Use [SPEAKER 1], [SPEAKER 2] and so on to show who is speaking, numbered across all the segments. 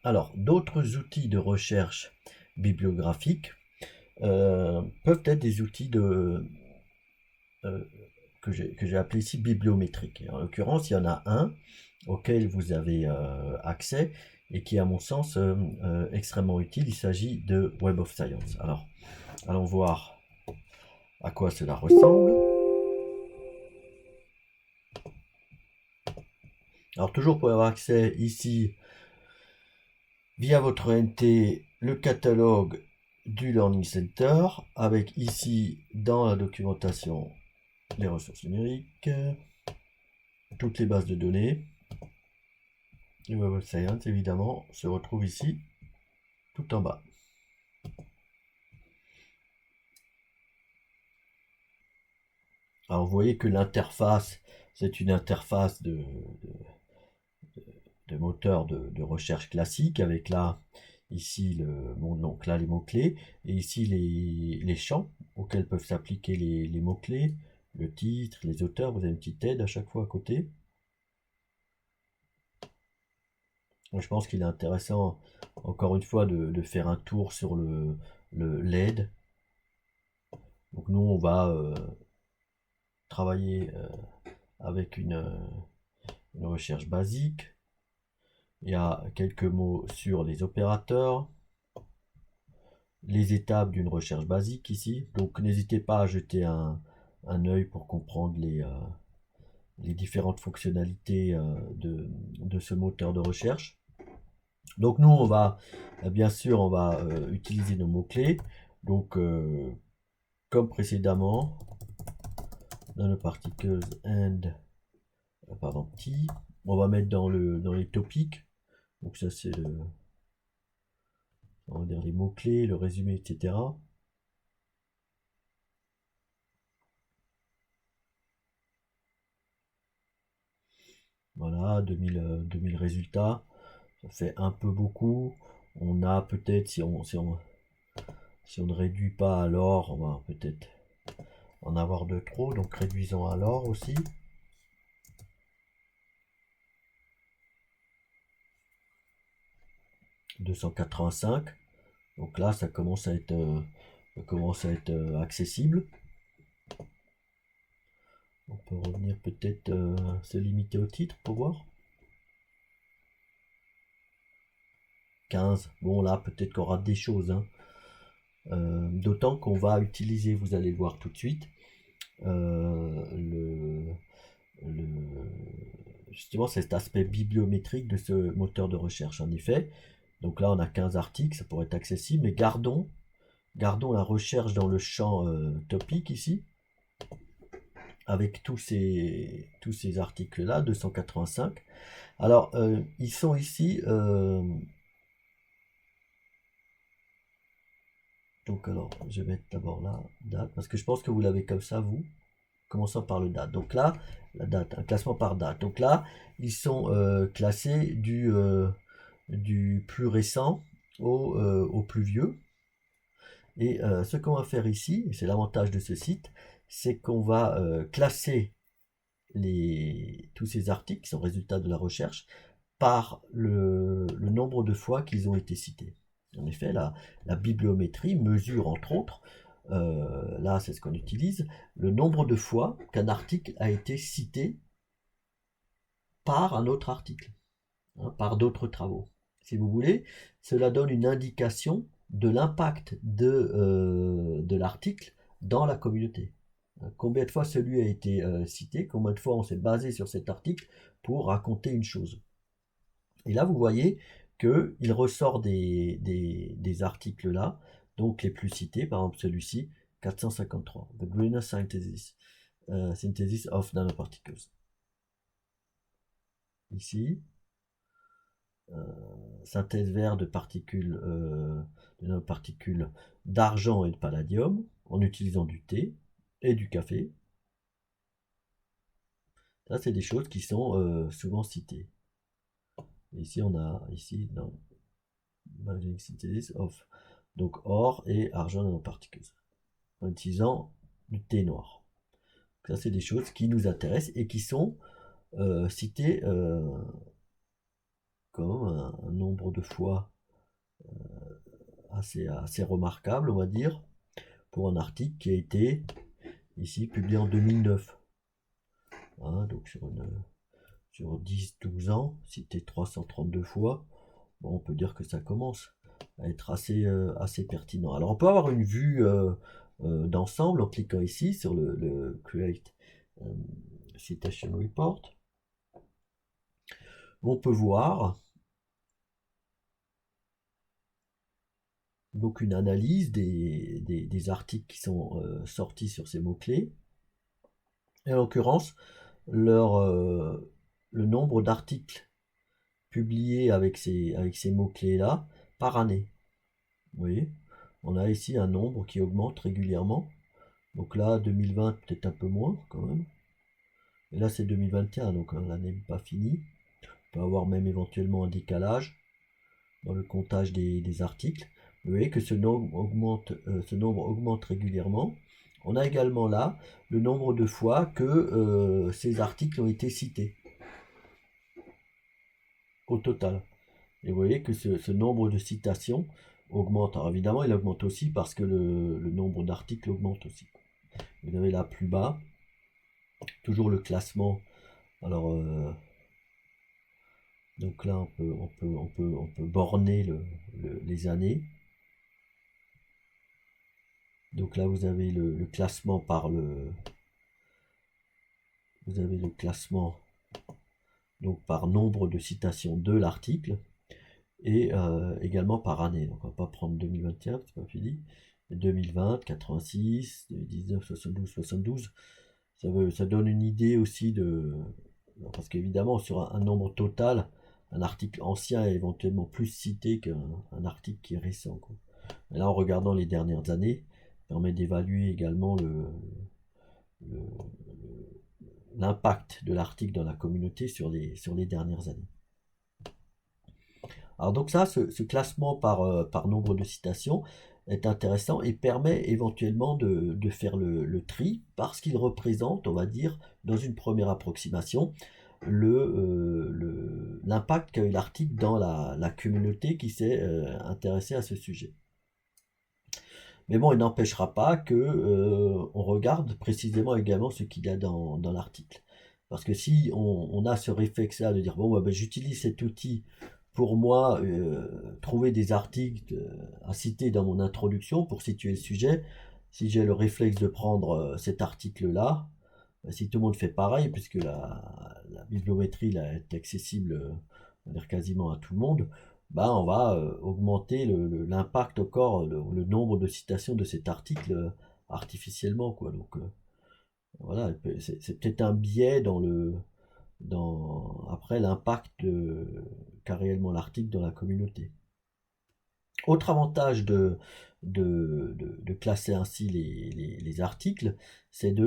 [SPEAKER 1] Alors, d'autres outils de recherche bibliographique peuvent être des outils euh, que j'ai appelés ici bibliométriques. En l'occurrence, il y en a un auquel vous avez accès et qui est à mon sens extrêmement utile. Il s'agit de Web of Science. Alors, allons voir à quoi cela ressemble. Alors, toujours pour avoir accès ici, via votre NT, le catalogue du Learning Center, avec ici dans la documentation les ressources numériques, toutes les bases de données. Et Web of Science, évidemment, se retrouve ici, tout en bas. Alors, vous voyez que l'interface, c'est une interface de moteur de recherche classique, avec là, ici, donc là, les mots-clés, et ici, les champs auxquels peuvent s'appliquer les mots-clés, le titre, les auteurs. Vous avez une petite aide à chaque fois à côté. Je pense qu'il est intéressant, encore une fois, de faire un tour sur l'aide. Donc nous, on va travailler avec une recherche basique. Il y a quelques mots sur les opérateurs, les étapes d'une recherche basique ici. Donc n'hésitez pas à jeter un œil pour comprendre les différentes fonctionnalités de ce moteur de recherche. Donc nous, on va, bien sûr, on va utiliser nos mots-clés. Donc, comme précédemment, nanoparticles and, pardon, T, on va mettre dans les topics. Donc ça, c'est on va dire les mots-clés, le résumé, etc. Voilà, 2000 résultats. Ça fait un peu beaucoup. On a peut-être, si on ne réduit pas alors, on va peut-être en avoir de trop. Donc réduisons alors aussi. « 285. Donc là, ça commence à être accessible. On peut revenir peut-être se limiter au titre pour voir. 15. Bon, là, peut-être qu'on rate des choses. Hein. D'autant qu'on va utiliser, vous allez le voir tout de suite, justement cet aspect bibliométrique de ce moteur de recherche. En effet, donc là, on a 15 articles, ça pourrait être accessible, mais gardons la recherche dans le champ topic ici, avec tous ces articles-là, 285. Alors, ils sont ici. Donc, alors, je vais mettre d'abord la date, parce que je pense que vous l'avez comme ça, vous. Commençons par le date. Donc là, la date, un classement par date. Donc là, ils sont classés du plus récent au plus vieux. Et ce qu'on va faire ici, et c'est l'avantage de ce site, c'est qu'on va classer tous ces articles qui sont résultats de la recherche par le nombre de fois qu'ils ont été cités. En effet, la bibliométrie mesure entre autres, là c'est ce qu'on utilise, le nombre de fois qu'un article a été cité par un autre article, hein, par d'autres travaux. Si vous voulez, cela donne une indication de l'impact de l'article dans la communauté. Combien de fois celui a été cité, combien de fois on s'est basé sur cet article pour raconter une chose. Et là, vous voyez qu'il ressort des articles là, donc les plus cités, par exemple celui-ci, 453, The Greener Synthesis of Nanoparticles. Ici, synthèse vert de nanoparticules d'argent et de palladium en utilisant du thé et du café. Ça, c'est des choses qui sont souvent citées. Ici, on a dans Synthesis of donc or et argent nanoparticles en utilisant du thé noir. Ça, c'est des choses qui nous intéressent et qui sont citées quand même un nombre de fois assez remarquable, on va dire, pour un article qui a été ici publié en 2009. Hein, donc sur 10-12 ans, cité 332 fois, bon, on peut dire que ça commence à être assez pertinent. Alors on peut avoir une vue d'ensemble en cliquant ici sur le Create Citation Report. On peut voir donc une analyse des articles qui sont sortis sur ces mots-clés. Et en l'occurrence, le nombre d'articles publiés avec ces mots-clés-là par année. Vous voyez, on a ici un nombre qui augmente régulièrement. Donc là, 2020, peut-être un peu moins quand même. Et là, c'est 2021, donc l'année n'est pas finie. On peut avoir même éventuellement un décalage dans le comptage des articles. Vous voyez que ce nombre augmente régulièrement. On a également là le nombre de fois que ces articles ont été cités au total. Et vous voyez que ce nombre de citations augmente. Alors évidemment, il augmente aussi parce que le nombre d'articles augmente aussi. Vous avez là plus bas, toujours le classement. Alors, donc là, on peut borner les années. Donc là, vous avez le classement vous avez le classement donc par nombre de citations de l'article et également par année. Donc on va pas prendre 2021, c'est pas fini. 2020, 86, 2019, 72, 72. Ça donne une idée aussi parce qu'évidemment, sur un nombre total, un article ancien est éventuellement plus cité qu'un article qui est récent, quoi. Et là, en regardant les dernières années, ça permet d'évaluer également l'impact de l'article dans la communauté sur les dernières années. Alors donc ça, ce classement par nombre de citations est intéressant et permet éventuellement de faire le tri parce qu'il représente, on va dire, dans une première approximation, l'impact qu'a eu l'article dans la communauté qui s'est intéressée à ce sujet. Mais bon, il n'empêchera pas que on regarde précisément également ce qu'il y a dans l'article. Parce que si on a ce réflexe-là de dire, bon, ben, j'utilise cet outil pour moi trouver des articles à citer dans mon introduction pour situer le sujet, si j'ai le réflexe de prendre cet article-là, si tout le monde fait pareil, puisque la bibliométrie là, est accessible on va dire quasiment à tout le monde, bah, on va augmenter l'impact encore, le nombre de citations de cet article artificiellement, quoi. Donc voilà, c'est peut-être un biais après l'impact qu'a réellement l'article dans la communauté. Autre avantage de classer ainsi les articles, c'est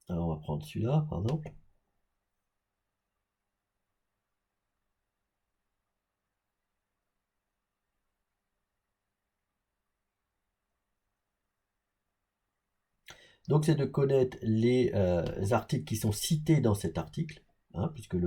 [SPEAKER 1] alors on va prendre celui-là, par exemple. Donc c'est de connaître les articles qui sont cités dans cet article, hein, puisque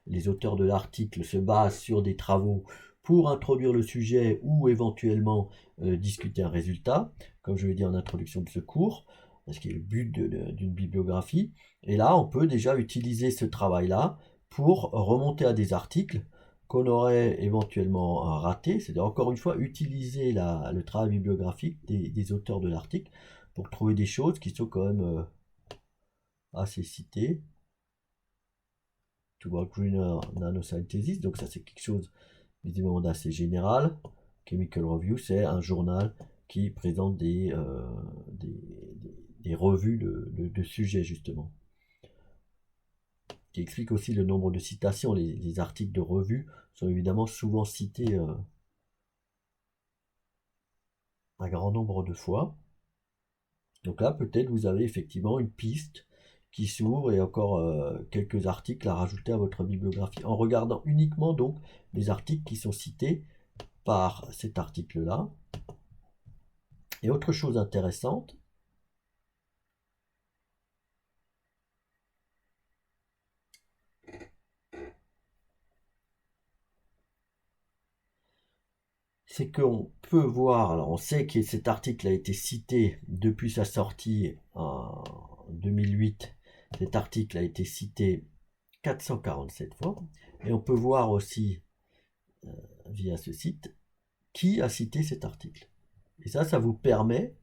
[SPEAKER 1] les auteurs de l'article se basent sur des travaux pour introduire le sujet ou éventuellement discuter un résultat, comme je l'ai dit en introduction de ce cours, ce qui est le but d'une bibliographie. Et là, on peut déjà utiliser ce travail-là pour remonter à des articles qu'on aurait éventuellement ratés, c'est-à-dire encore une fois utiliser le travail bibliographique des auteurs de l'article pour trouver des choses qui sont quand même assez citées. Tu vois, Greener Nanosynthesis, donc ça c'est quelque chose visiblement d'assez général. Chemical Review, c'est un journal qui présente des revues de sujets justement. Qui explique aussi le nombre de citations. Les articles de revue sont évidemment souvent cités un grand nombre de fois. Donc là, peut-être vous avez effectivement une piste qui s'ouvre et encore quelques articles à rajouter à votre bibliographie en regardant uniquement donc les articles qui sont cités par cet article-là. Et autre chose intéressante, c'est qu'on peut voir, alors on sait que cet article a été cité depuis sa sortie en 2008, cet article a été cité 447 fois, et on peut voir aussi via ce site qui a cité cet article. Et ça vous permet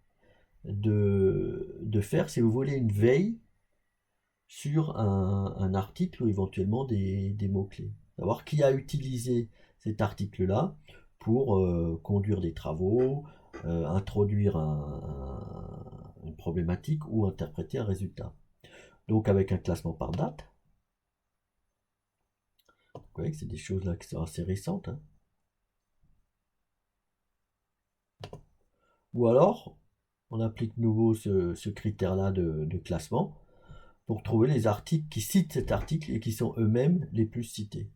[SPEAKER 1] de faire, si vous voulez, une veille sur un article ou éventuellement des mots-clés. Savoir qui a utilisé cet article-là pour conduire des travaux, introduire une problématique ou interpréter un résultat. Donc avec un classement par date, vous voyez que c'est des choses là qui sont assez récentes. Hein. Ou alors, on applique nouveau ce critère-là de classement pour trouver les articles qui citent cet article et qui sont eux-mêmes les plus cités.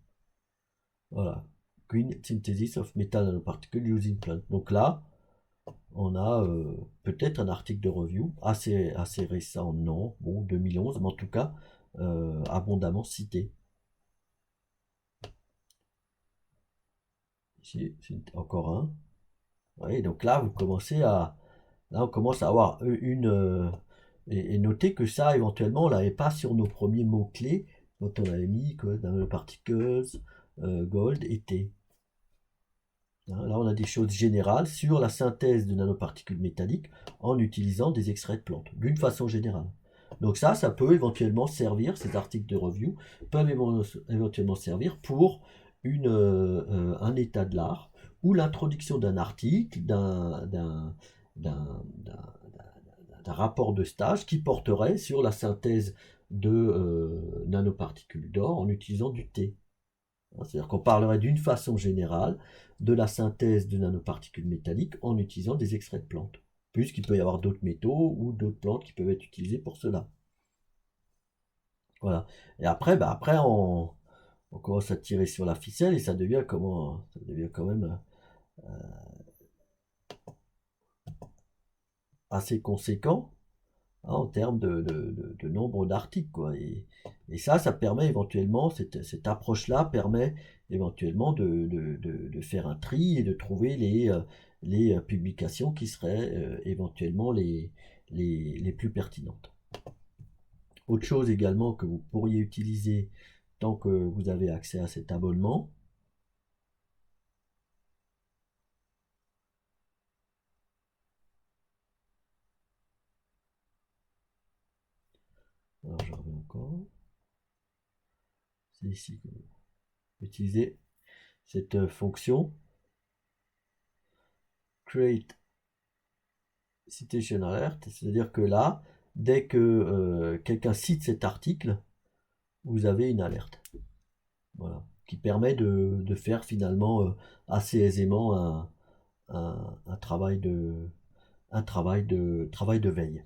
[SPEAKER 1] Voilà. Green Synthesis of Metal Nanoparticles Using Plant. Donc là, on a peut-être un article de review assez récent, non, bon, 2011, mais en tout cas abondamment cité. Ici, c'est encore un. Oui, donc là, vous commencez à... Là, on commence à avoir une... et notez que ça, éventuellement, on l'avait pas sur nos premiers mots-clés, quand on avait mis nanoparticles, gold et T. Hein, là, on a des choses générales sur la synthèse de nanoparticules métalliques en utilisant des extraits de plantes, d'une façon générale. Donc ça peut éventuellement servir, ces articles de review peuvent éventuellement servir pour un état de l'art ou l'introduction d'un article, d'un rapport de stage qui porterait sur la synthèse de nanoparticules d'or en utilisant du thé. C'est-à-dire qu'on parlerait d'une façon générale de la synthèse de nanoparticules métalliques en utilisant des extraits de plantes. Puisqu'il peut y avoir d'autres métaux ou d'autres plantes qui peuvent être utilisées pour cela. Voilà. Et après, on commence à tirer sur la ficelle et ça devient quand même assez conséquent. Hein, en termes de nombre d'articles. Quoi. Et ça permet éventuellement, cette approche-là permet éventuellement de faire un tri et de trouver les publications qui seraient éventuellement les plus pertinentes. Autre chose également que vous pourriez utiliser tant que vous avez accès à cet abonnement, alors je reviens encore, c'est ici que vous utilisez cette fonction create citation alert, c'est-à-dire que là, dès que quelqu'un cite cet article, vous avez une alerte. Voilà. Qui permet de faire finalement assez aisément un travail de veille.